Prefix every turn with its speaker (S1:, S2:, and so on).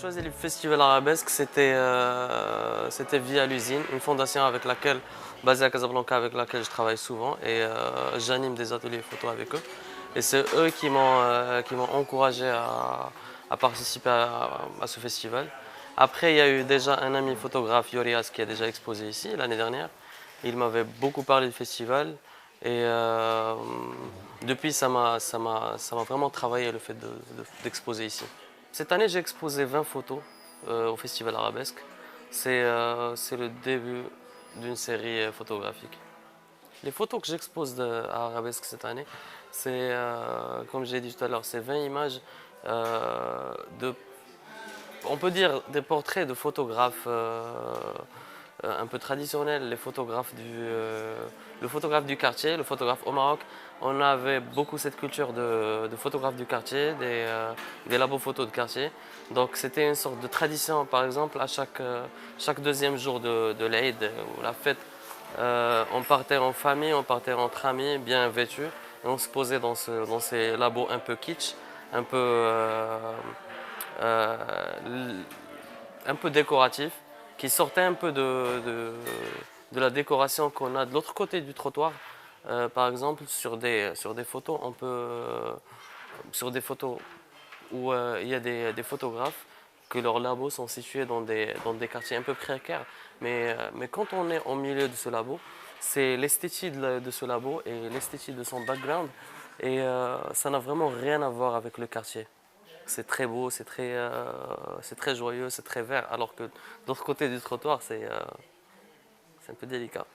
S1: choisi le Festival Arabesque, c'était via l'usine, une fondation basée à Casablanca avec laquelle je travaille souvent et j'anime des ateliers photo avec eux. Et c'est eux qui m'ont encouragé à participer à ce festival. Après, il y a eu déjà un ami photographe, Yorias, qui a déjà exposé ici l'année dernière. Il m'avait beaucoup parlé du festival et depuis, ça m'a vraiment travaillé le fait d'exposer ici. Cette année, j'ai exposé 20 photos au Festival Arabesque. C'est le début d'une série photographique. Les photos que j'expose à Arabesque cette année, comme j'ai dit tout à l'heure, c'est 20 images de, on peut dire, des portraits de photographes un peu traditionnels, le photographe du quartier, le photographe au Maroc. On avait beaucoup cette culture de photographe du quartier, des labos photos de quartier. Donc c'était une sorte de tradition, par exemple, à chaque deuxième jour de l'Aïd ou la fête. On partait en famille, on partait entre amis, bien vêtus, et on se posait dans ces labos un peu kitsch, un peu, euh, un peu décoratifs, qui sortaient un peu de la décoration qu'on a de l'autre côté du trottoir. Par exemple, sur des photos, sur des photos où il y a des photographes que leurs labos sont situés dans des quartiers un peu précaires. Mais quand on est au milieu de ce labo, c'est l'esthétique de ce labo et l'esthétique de son background. Et ça n'a vraiment rien à voir avec le quartier. C'est très beau, c'est très joyeux, c'est très vert. Alors que de l'autre côté du trottoir, c'est un peu délicat.